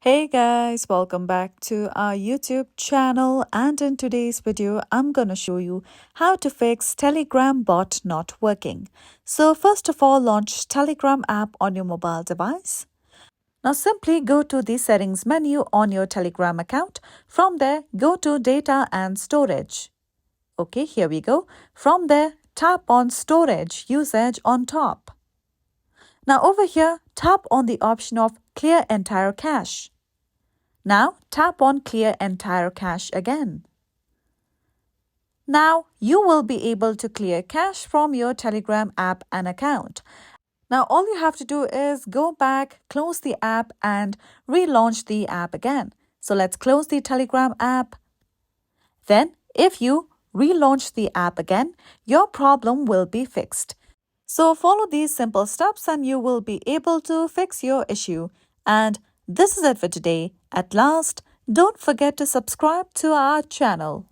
Hey guys, welcome back to our YouTube channel, and in today's video I'm gonna show you how to fix Telegram bot not working. So first of all, launch Telegram app on your mobile device. Now simply go to the settings menu on your Telegram account. From there, go to data and storage. Okay, here we go. From there, tap on storage usage on top. Now over here, tap on the option of clear entire cache. Now tap on Clear Entire Cache again. Now you will be able to clear cache from your Telegram app and account. Now all you have to do is go back, close the app and relaunch the app again. So let's close the Telegram app. Then if you relaunch the app again, your problem will be fixed. So follow these simple steps and you will be able to fix your issue. And this is it for today. At last, don't forget to subscribe to our channel.